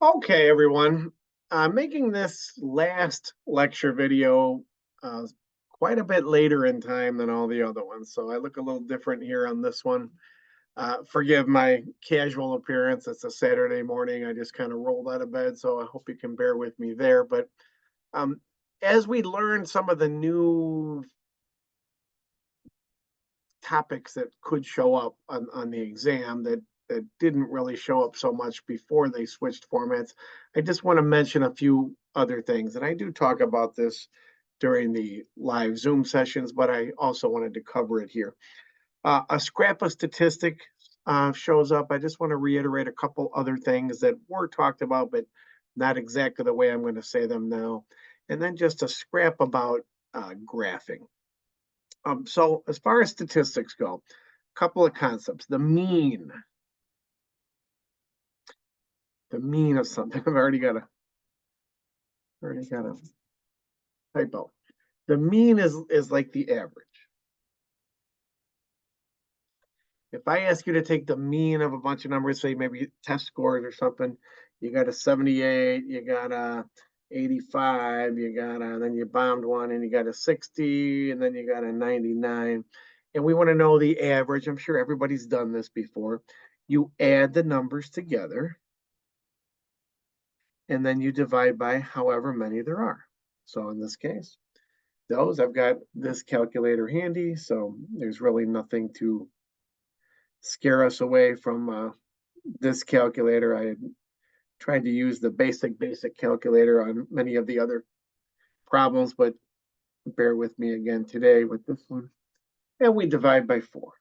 Okay, everyone. I'm making this last lecture video uh, quite a bit later in time than all the other ones, so I look a little different here on this one. Forgive my casual appearance. It's a Saturday morning. I just kind of rolled out of bed, so I hope you can bear with me there. But um, as we learn some of the new topics that could show up on the exam that didn't really show up so much before they switched formats. I just want to mention a few other things. And I do talk about this during the live Zoom sessions, but I also wanted to cover it here. A scrap of statistic shows up. I just want to reiterate a couple other things that were talked about, but not exactly the way I'm going to say them now. And then just a scrap about graphing. So as far as statistics go, a couple of concepts. The mean of something. I've already got a typo. The mean is like the average. If I ask you to take the mean of a bunch of numbers, say maybe test scores or something, you got a 78, you got a 85, then you bombed one and you got a 60, and then you got a 99. And we want to know the average. I'm sure everybody's done this before. You add the numbers together and then you divide by however many there are. So in this case, I've got this calculator handy, so there's really nothing to scare us away from this calculator. I had tried to use the basic calculator on many of the other problems, but bear with me again today with this one. And we divide by 4.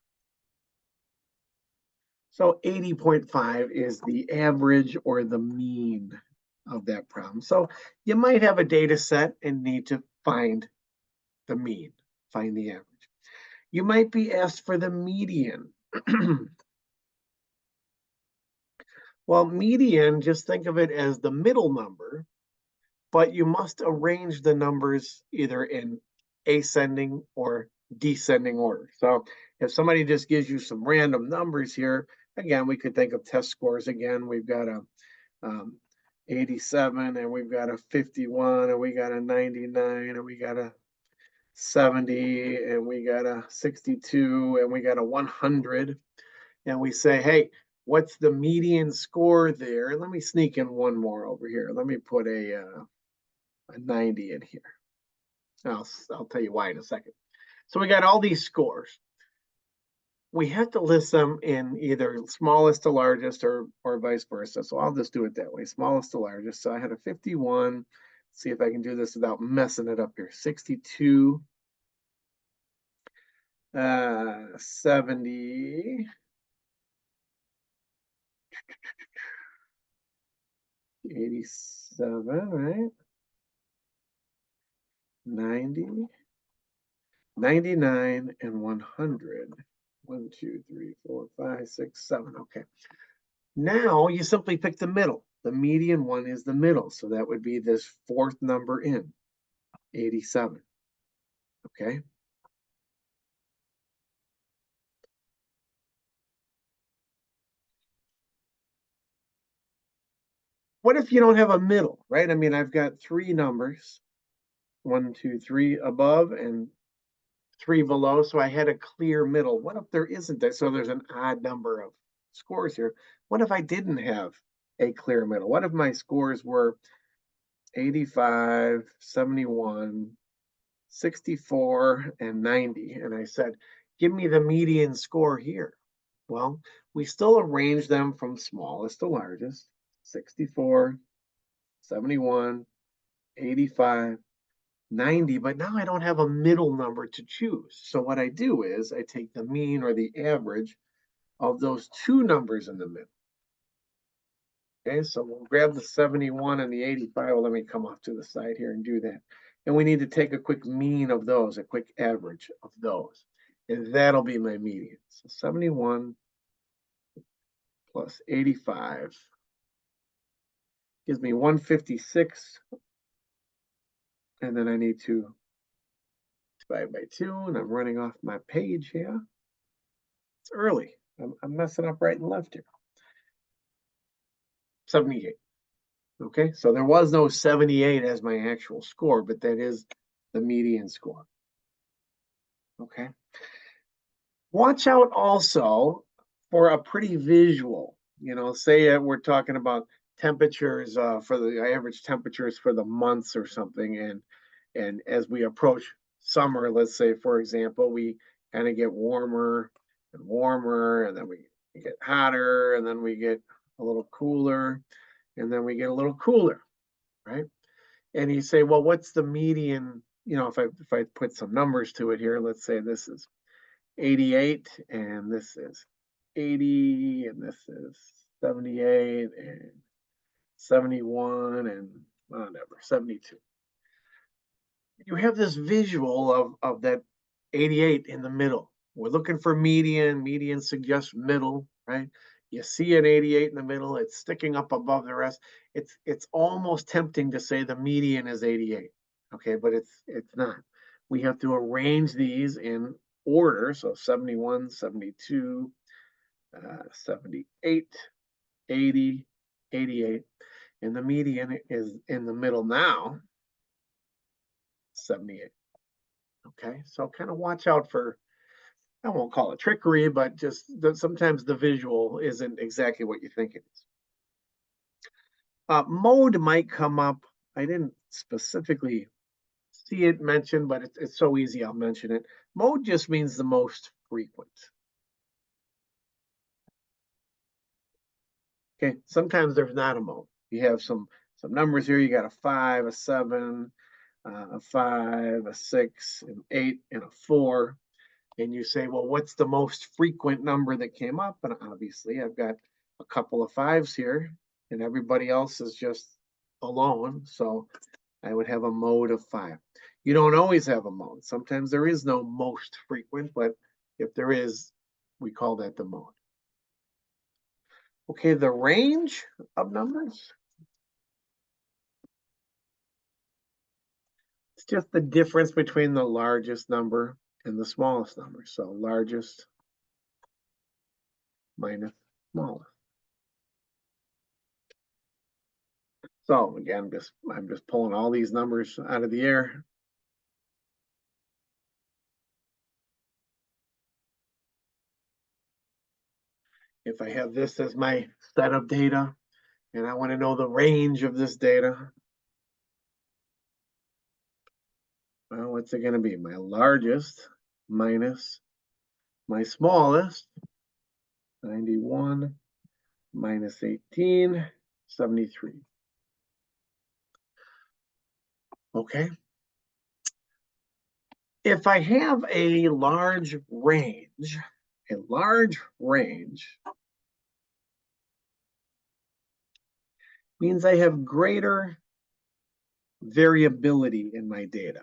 So 80.5 is the average or the mean of that problem. So you might have a data set and need to find the mean, find the average. You might be asked for the median. Well, median, just think of it as the middle number, but you must arrange the numbers either in ascending or descending order. So if somebody just gives you some random numbers here, again, we could think of test scores again. We've got a 87 and we've got a 51 and we got a 99 and we got a 70 and we got a 62 and we got a 100. And we say, hey, what's the median score there? And let me sneak in one more over here. Let me put a 90 in here. I'll tell you why in a second. So we got all these scores. We have to list them in either smallest to largest or vice versa. So I'll just do it that way, smallest to largest. So I had a 51. Let's see if I can do this without messing it up here. 62, 70, 87, right? 90, 99, and 100. 1, 2, 3, 4, 5, 6, 7. Okay. Now you simply pick the middle. The median one is the middle. So that would be this fourth number in, 87. Okay. What if you don't have a middle, right? I mean, I've got 3 numbers, 1, 2, 3 above and 3 below. So I had a clear middle. What if there isn't that? So there's an odd number of scores here. What if I didn't have a clear middle? What if my scores were 85, 71, 64, and 90? And I said, give me the median score here. Well, we still arrange them from smallest to largest, 64, 71, 85, 90, but now I don't have a middle number to choose. So what I do is I take the mean or the average of those 2 numbers in the middle. Okay, so we'll grab the 71 and the 85. Well, let me come off to the side here and do that. And we need to take a quick mean of those, a quick average of those. And that'll be my median. So 71 plus 85 gives me 156. And then I need to divide by 2. And I'm running off my page here. It's early. I'm messing up right and left here. 78. Okay, so there was no 78 as my actual score, but that is the median score. Okay. Watch out also for a pretty visual, say we're talking about temperatures for the average temperatures for the months or something. And as we approach summer, let's say, for example, we kind of get warmer and warmer, and then we get hotter, and then we get a little cooler, and then we get a little cooler, right? And you say, well, what's the median? If I put some numbers to it here, let's say this is 88 and this is 80 and this is 78 and 71 and whatever, 72. You have this visual of that 88 in the middle. We're looking for median. Median suggests middle, right? You see an 88 in the middle, it's sticking up above the rest. It's almost tempting to say the median is 88. Okay, but it's not. We have to arrange these in order. So 71, 72, 78, 80, 88. And the median is in the middle now, 78. Okay, so kind of watch out for, I won't call it trickery, but just sometimes the visual isn't exactly what you think it is. Mode might come up. I didn't specifically see it mentioned, but it's so easy, I'll mention it. Mode just means the most frequent. Okay, sometimes there's not a mode. You have some numbers here. You got a 5, a 7, a 5, a 6, an 8, and a 4. And you say, well, what's the most frequent number that came up? And obviously, I've got a couple of 5s here, and everybody else is just alone. So I would have a mode of 5. You don't always have a mode. Sometimes there is no most frequent, but if there is, we call that the mode. Okay, the range of numbers. It's just the difference between the largest number and the smallest number. So largest minus smallest. So again, I'm just pulling all these numbers out of the air. If I have this as my set of data and I want to know the range of this data, well, what's it going to be? My largest minus my smallest, 91 minus 18, 73. Okay. If I have a large range means I have greater variability in my data.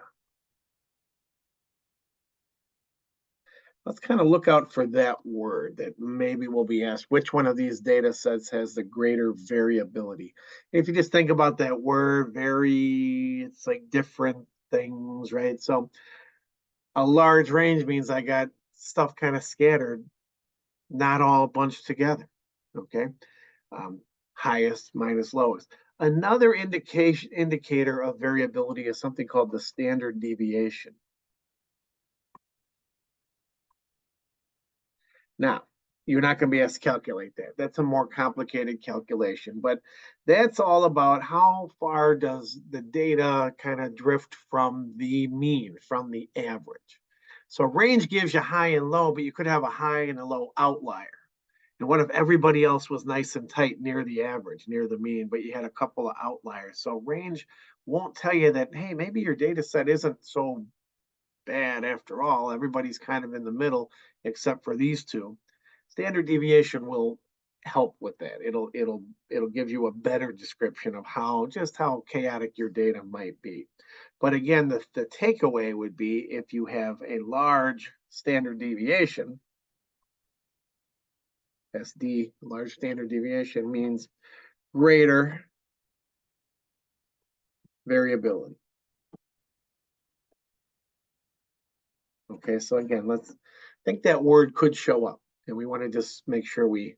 Let's kind of look out for that word that maybe we'll be asked, which one of these data sets has the greater variability? If you just think about that word, vary, it's like different things, right? So a large range means I got stuff kind of scattered, not all bunched together, okay? Highest minus lowest. Another indicator of variability is something called the standard deviation. Now, you're not going to be asked to calculate that. That's a more complicated calculation, but that's all about how far does the data kind of drift from the mean, from the average. So range gives you high and low, but you could have a high and a low outlier. And what if everybody else was nice and tight near the average, near the mean, but you had a couple of outliers? So range won't tell you that, hey, maybe your data set isn't so bad after all. Everybody's kind of in the middle except for these two. Standard deviation will help with that. It'll give you a better description of how chaotic your data might be. But again, the takeaway would be if you have a large standard deviation, SD, large standard deviation means greater variability. Okay, so again, I think that word could show up, and we want to just make sure we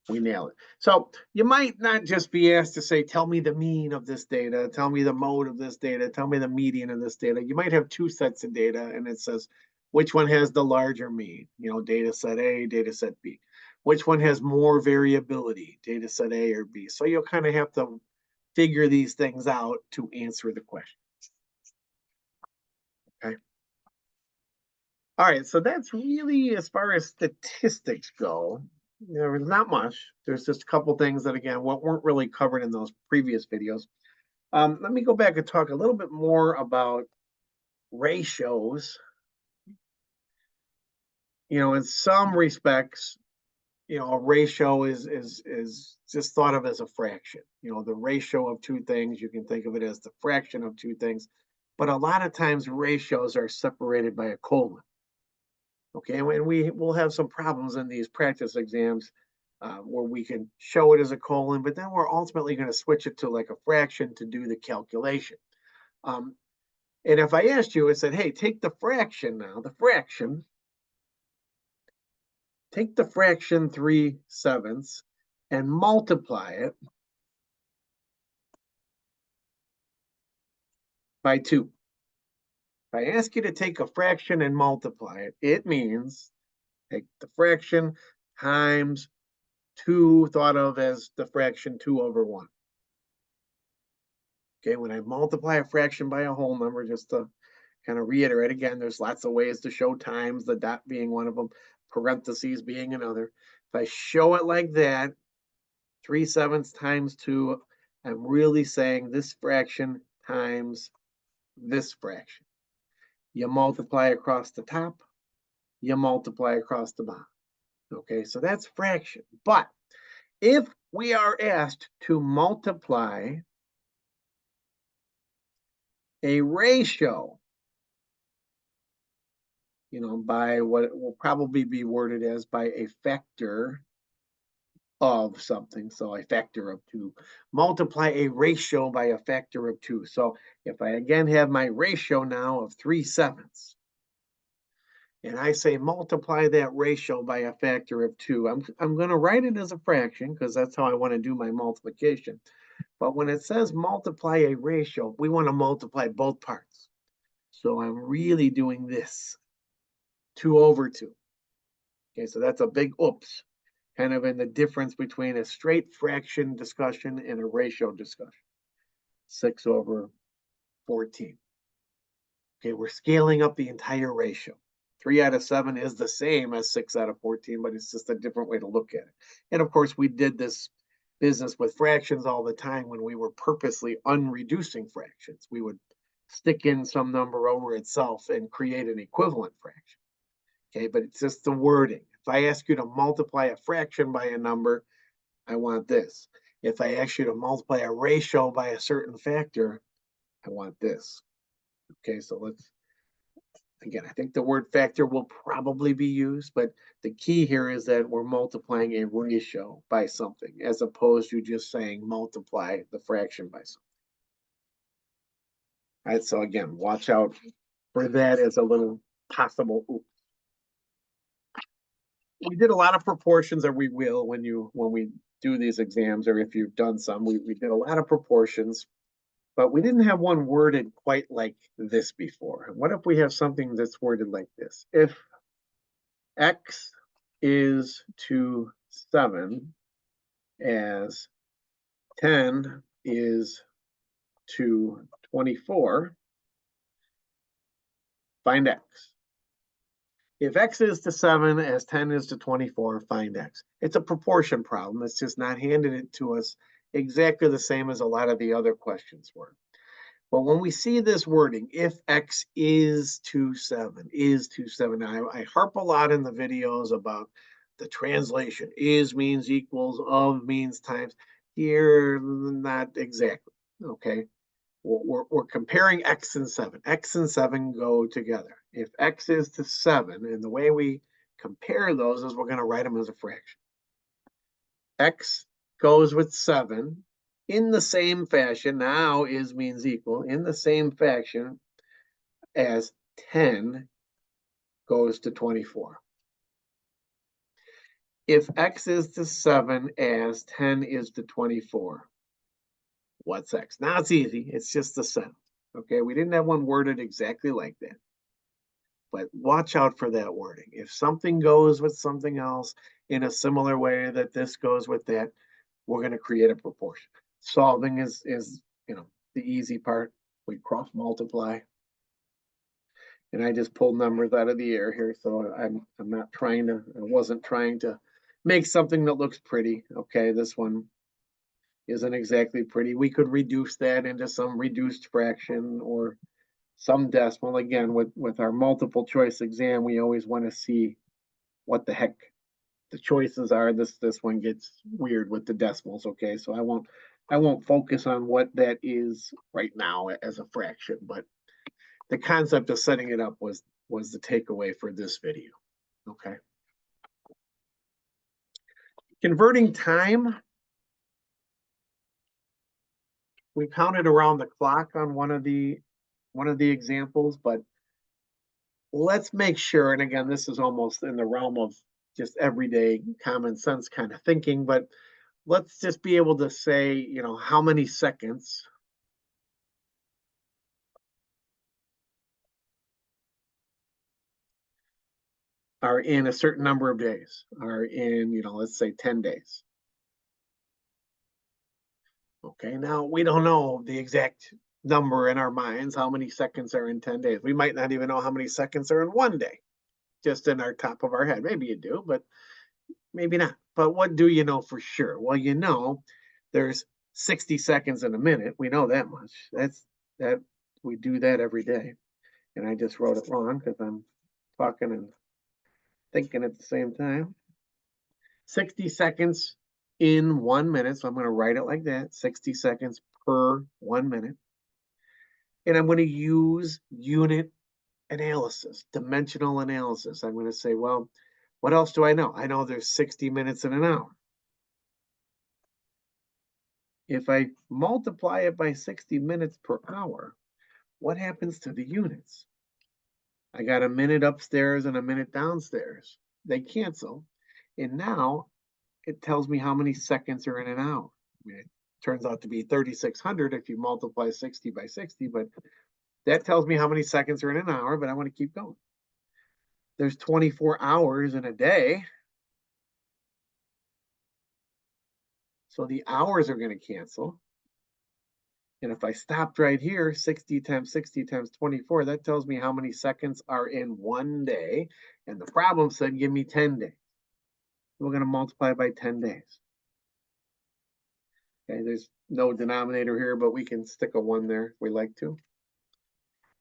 We nail it. So you might not just be asked to say, tell me the mean of this data, tell me the mode of this data, tell me the median of this data. You might have two sets of data and it says, which one has the larger mean? You know, data set A, data set B. Which one has more variability, data set A or B? So you'll kind of have to figure these things out to answer the question. Okay. All right, so that's really as far as statistics go. There's not much. There's just a couple things that, again, weren't really covered in those previous videos. Let me go back and talk a little bit more about ratios. You know, in some respects, you know, a ratio is just thought of as a fraction. You know, the ratio of two things, you can think of it as the fraction of two things. But a lot of times ratios are separated by a colon. Okay, and we will have some problems in these practice exams where we can show it as a colon, but then we're ultimately going to switch it to like a fraction to do the calculation. Um, and if I asked you, I said, hey, take the fraction now, take the fraction 3/7 and multiply it by 2. If I ask you to take a fraction and multiply it, it means take the fraction times 2, thought of as the fraction 2/1. Okay, when I multiply a fraction by a whole number, just to kind of reiterate again, there's lots of ways to show times, the dot being one of them, parentheses being another. If I show it like that, 3/7 times 2, I'm really saying this fraction times this fraction. You multiply across the top, you multiply across the bottom. Okay, so that's fraction. But if we are asked to multiply a ratio, you know, by what it will probably be worded as by a factor of something. So a factor of 2. Multiply a ratio by a factor of 2. So if I again have my ratio now of 3/7, and I say multiply that ratio by a factor of 2, I'm going to write it as a fraction because that's how I want to do my multiplication. But when it says multiply a ratio, we want to multiply both parts. So I'm really doing this, 2/2. Okay, so that's a big oops, kind of in the difference between a straight fraction discussion and a ratio discussion. 6/14. Okay, we're scaling up the entire ratio. 3/7 is the same as 6/14, but it's just a different way to look at it. And of course, we did this business with fractions all the time when we were purposely unreducing fractions. We would stick in some number over itself and create an equivalent fraction. Okay, but it's just the wording. If I ask you to multiply a fraction by a number, I want this. If I ask you to multiply a ratio by a certain factor, I want this. Okay, so let's, again, I think the word factor will probably be used, but the key here is that we're multiplying a ratio by something as opposed to just saying multiply the fraction by something. All right, so again, watch out for that as a little possible oops. We did a lot of proportions, or we will when we do these exams, or if you've done some, we did a lot of proportions, but we didn't have one worded quite like this before. What if we have something that's worded like this? If x is to 7 as 10 is to 24, find x. If x is to 7 as 10 is to 24, find x. It's a proportion problem. It's just not handed it to us exactly the same as a lot of the other questions were. But when we see this wording, if x is to 7, I harp a lot in the videos about the translation. Is means equals, of means times. Here, not exactly, okay? We're comparing x and 7. X and 7 go together. If x is to 7, and the way we compare those is we're going to write them as a fraction. X goes with 7 in the same fashion. Now is means equal in the same fashion as 10 goes to 24. if x is to 7 as 10 is to 24, what's x? Now it's easy. It's just the sum. Okay, we didn't have one worded exactly like that. But watch out for that wording. If something goes with something else in a similar way that this goes with that, we're going to create a proportion. Solving is the easy part. We cross multiply. And I just pulled numbers out of the air here, so I wasn't trying to make something that looks pretty. Okay, this one isn't exactly pretty. We could reduce that into some reduced fraction or some decimal. Again, with our multiple choice exam, we always want to see what the heck the choices are. This one gets weird with the decimals. Okay, so I won't focus on what that is right now as a fraction, but the concept of setting it up was the takeaway for this video. Okay. Converting time. We counted around the clock on one of the examples, but let's make sure, and again, this is almost in the realm of just everyday common sense kind of thinking, but let's just be able to say, how many seconds are in a certain number of days, are in, let's say 10 days. Okay, now we don't know the exact number in our minds, how many seconds are in 10 days. We might not even know how many seconds are in one day, just in our top of our head. Maybe you do, but maybe not. But what do you know for sure? Well, there's 60 seconds in a minute. We know that much. That we do that every day. And I just wrote it wrong because I'm talking and thinking at the same time. 60 seconds in 1 minute. So I'm going to write it like that, 60 seconds per 1 minute. And I'm going to use unit analysis, dimensional analysis. I'm going to say, well, what else do I know? I know there's 60 minutes in an hour. If I multiply it by 60 minutes per hour, what happens to the units? I got a minute upstairs and a minute downstairs. They cancel. And now it tells me how many seconds are in an hour. It turns out to be 3,600 if you multiply 60 by 60, but that tells me how many seconds are in an hour, but I want to keep going. There's 24 hours in a day. So the hours are going to cancel. And if I stopped right here, 60 times 60 times 24, that tells me how many seconds are in 1 day. And the problem said, give me 10 days. We're going to multiply by 10 days. Okay, there's no denominator here, but we can stick a 1 there if we like to.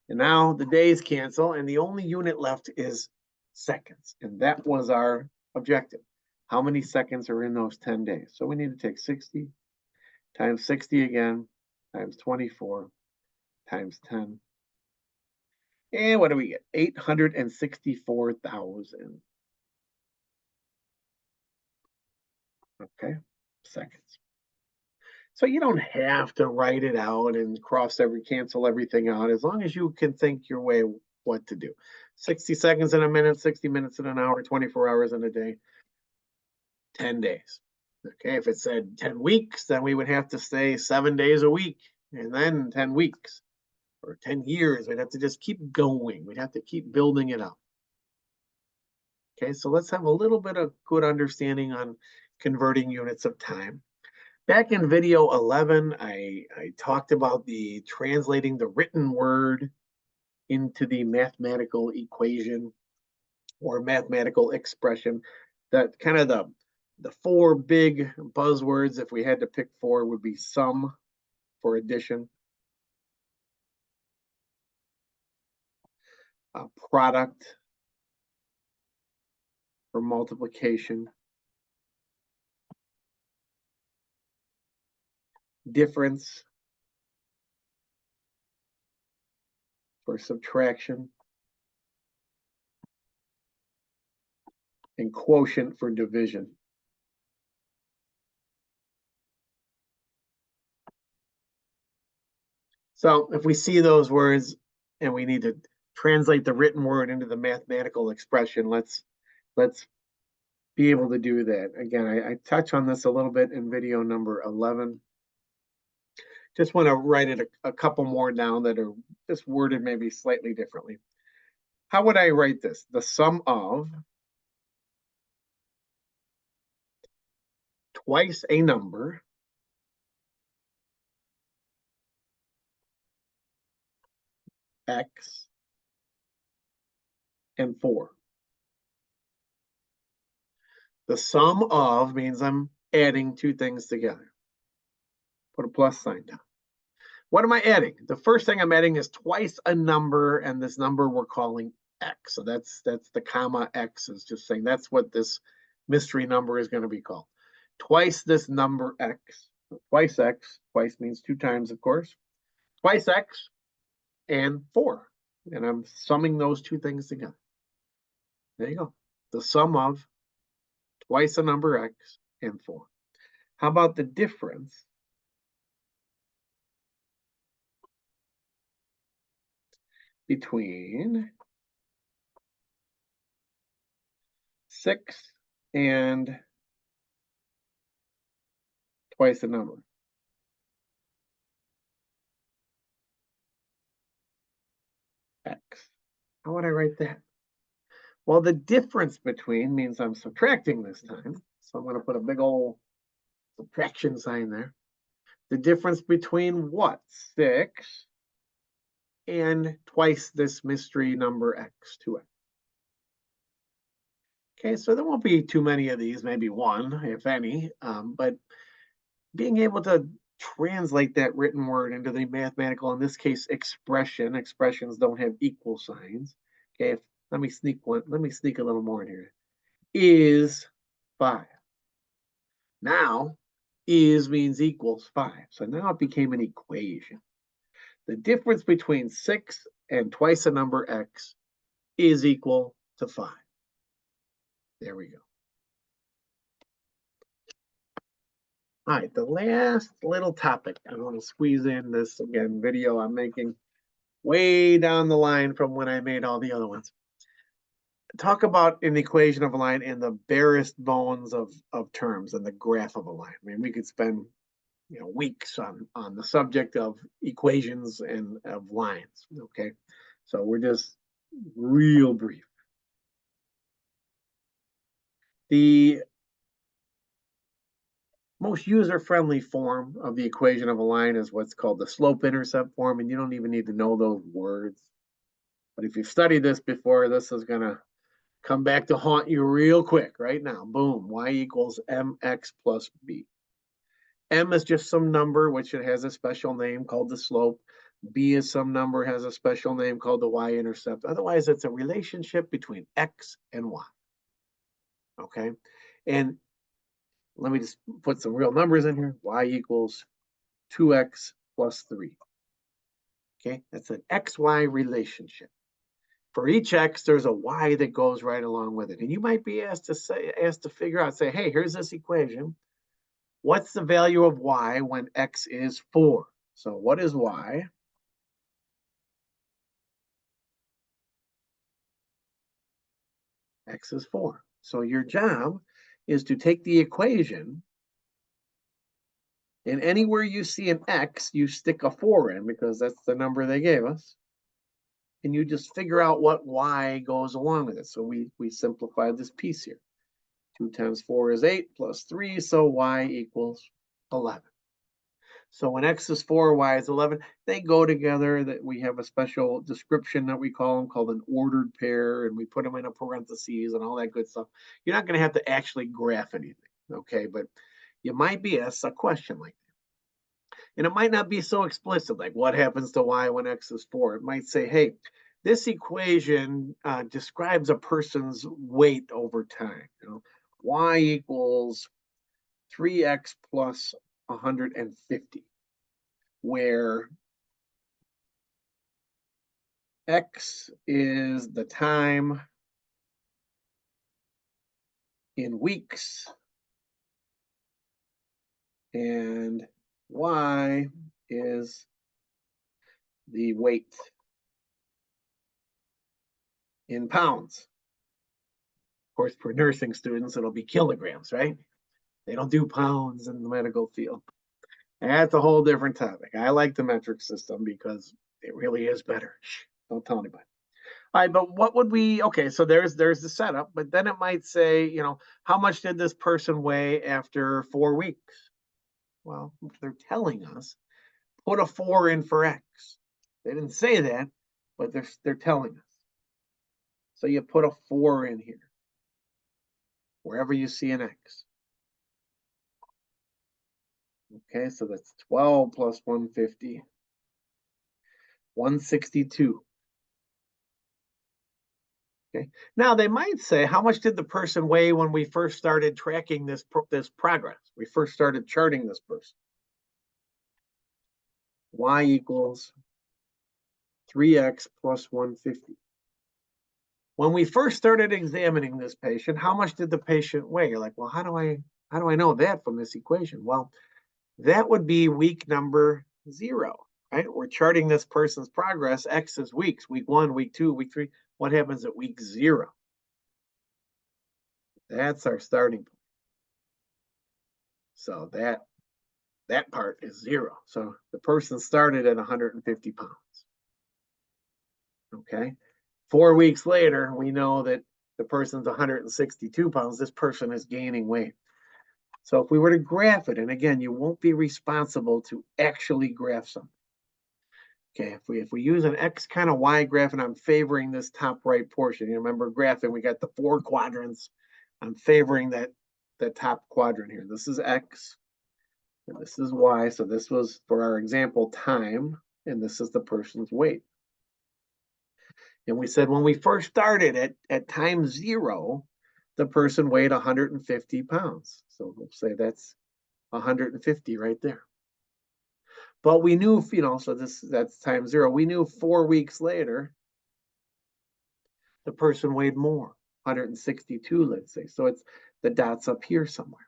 And now the days cancel, and the only unit left is seconds. And that was our objective. How many seconds are in those 10 days? So we need to take 60 times 60 again, times 24, times 10. And what do we get? 864,000. Okay, seconds. So you don't have to write it out and cancel everything out, as long as you can think your way what to do. 60 seconds in a minute, 60 minutes in an hour, 24 hours in a day, 10 days. Okay, if it said 10 weeks, then we would have to say 7 days a week, and then 10 weeks, or 10 years. We'd have to just keep going. We'd have to keep building it up. Okay, so let's have a little bit of good understanding on converting units of time. Back in video 11, I talked about translating the written word into the mathematical equation or mathematical expression. That kind of the 4 big buzzwords, if we had to pick 4, would be sum for addition, product for multiplication, difference for subtraction, and quotient for division. So if we see those words and we need to translate the written word into the mathematical expression, let's be able to do that. Again, I touch on this a little bit in video number 11. Just want to write it a couple more down that are just worded maybe slightly differently. How would I write this? The sum of twice a number x and 4. The sum of means I'm adding two things together. Put a plus sign down. What am I adding? The first thing I'm adding is twice a number, and this number we're calling x. So that's the comma x is just saying that's what this mystery number is going to be called. Twice this number x. Twice x. Twice means two times, of course. Twice x and 4. And I'm summing those two things together. There you go. The sum of twice a number x and 4. How about the difference between 6 and twice a number? X. How would I write that? Well, the difference between means I'm subtracting this time. So I'm going to put a big old subtraction sign there. The difference between what? 6 and twice this mystery number x, 2x. Okay, so there won't be too many of these, maybe one, if any, but being able to translate that written word into the mathematical, in this case, expression. Expressions don't have equal signs. Okay, let me sneak a little more in here. Is 5. Now, is means equals 5. So now it became an equation. The difference between 6 and twice a number x is equal to 5. There we go. All right, the last little topic. I want to squeeze in this, again, video I'm making way down the line from when I made all the other ones. Talk about an equation of a line and the barest bones of terms and the graph of a line. I mean, we could spend weeks on the subject of equations and of lines. Okay, so we're just real brief. The most user-friendly form of the equation of a line is what's called the slope-intercept form, and you don't even need to know those words. But if you've studied this before, this is going to come back to haunt you real quick right now. Boom, y equals mx plus b. M is just some number, which it has a special name called the slope. B is some number, has a special name called the y-intercept. Otherwise, it's a relationship between x and y. Okay, and let me just put some real numbers in here. Y equals 2x plus 3. Okay, that's an xy relationship. For each x, there's a y that goes right along with it. And you might be asked to figure out, say, hey, here's this equation. What's the value of y when x is 4? So what is y? X is 4. So your job is to take the equation, and anywhere you see an x, you stick a 4 in because that's the number they gave us. And you just figure out what y goes along with it. So we simplified this piece here. 2 times 4 is 8 plus 3, so y equals 11. So when x is 4, y is 11, they go together. That we have a special description that we call them called an ordered pair, and we put them in a parentheses and all that good stuff. You're not going to have to actually graph anything, okay? But you might be asked a question like that. And it might not be so explicit, like what happens to y when x is 4. It might say, hey, this equation describes a person's weight over time. Y equals 3x plus 150, where x is the time in weeks and y is the weight in pounds. course, for nursing students, it'll be kilograms, right? They don't do pounds in the medical field. That's a whole different topic. I like the metric system because it really is better. Shh, don't tell anybody. All right, but what would we, okay, so there's the setup, but then it might say, you know, how much did this person weigh after 4 weeks? Well, they're telling us, put a 4 in for X. They didn't say that, but they're telling us. So you put a 4 in here, wherever you see an X. Okay, so that's 12 plus 150, 162. Okay. Now they might say, how much did the person weigh when we first started tracking this progress? We first started charting this person. Y equals 3x plus 150. When we first started examining this patient, how much did the patient weigh? You're like, well, how do I know that from this equation? Well, that would be week number 0, right? We're charting this person's progress. X is weeks, week 1, week 2, week 3. What happens at week 0? That's our starting point. So that part is 0. So the person started at 150 pounds. Okay. 4 weeks later, we know that the person's 162 pounds. This person is gaining weight. So if we were to graph it, and again, you won't be responsible to actually graph something. Okay, if we use an X kind of Y graph, and I'm favoring this top right portion. You remember graphing, we got the 4 quadrants. I'm favoring that top quadrant here. This is X, and this is Y. So this was, for our example, time, and this is the person's weight. And we said when we first started at time 0, the person weighed 150 pounds. So we'll say that's 150 right there. But we knew, you know, so that's time 0. We knew 4 weeks later, the person weighed more, 162, let's say. So it's the dots up here somewhere.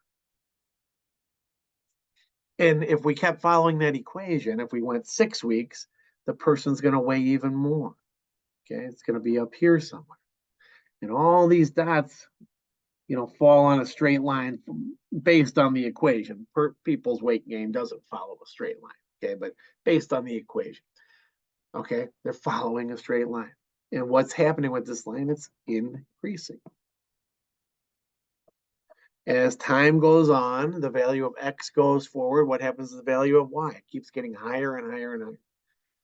And if we kept following that equation, if we went 6 weeks, the person's going to weigh even more. Okay, it's going to be up here somewhere. And all these dots, you know, fall on a straight line based on the equation. People's weight gain doesn't follow a straight line. Okay, but based on the equation. Okay, they're following a straight line. And what's happening with this line? It's increasing. As time goes on, the value of X goes forward. What happens to the value of Y? It keeps getting higher and higher and higher.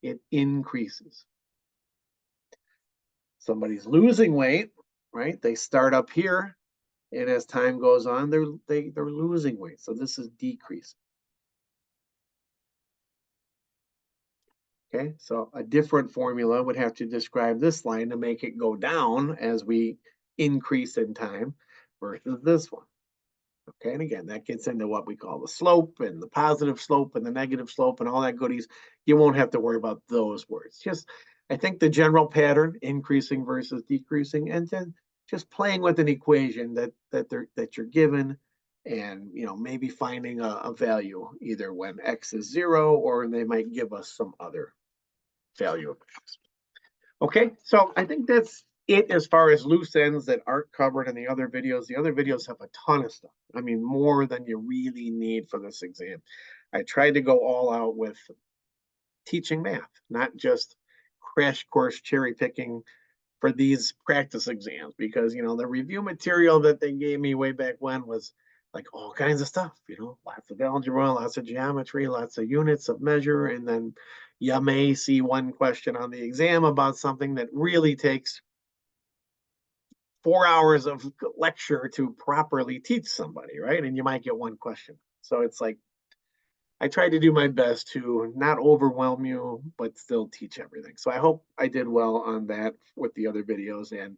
It increases. Somebody's losing weight, right? They start up here, and as time goes on, they're losing weight. So this is decreasing. Okay, so a different formula would have to describe this line to make it go down as we increase in time versus this one. Okay, and again, that gets into what we call the slope and the positive slope and the negative slope and all that goodies. You won't have to worry about those words. Just, I think the general pattern, increasing versus decreasing, and then just playing with an equation that you're given, and you know, maybe finding a value either when X is 0 or they might give us some other value of X. Okay, so I think that's it as far as loose ends that aren't covered in the other videos. The other videos have a ton of stuff. I mean, more than you really need for this exam. I tried to go all out with teaching math, not just crash course cherry picking for these practice exams, because, you know, the review material that they gave me way back when was like all kinds of stuff, you know, lots of algebra, lots of geometry, lots of units of measure. And then you may see one question on the exam about something that really takes 4 hours of lecture to properly teach somebody, right? And you might get one question. So it's like, I tried to do my best to not overwhelm you, but still teach everything. So I hope I did well on that with the other videos. And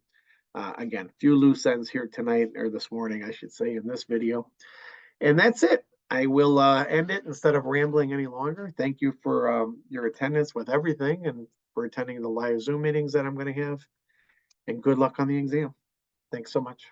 again, a few loose ends here tonight, or this morning, I should say, in this video. And that's it. I will end it instead of rambling any longer. Thank you for your attendance with everything and for attending the live Zoom meetings that I'm going to have. And good luck on the exam. Thanks so much.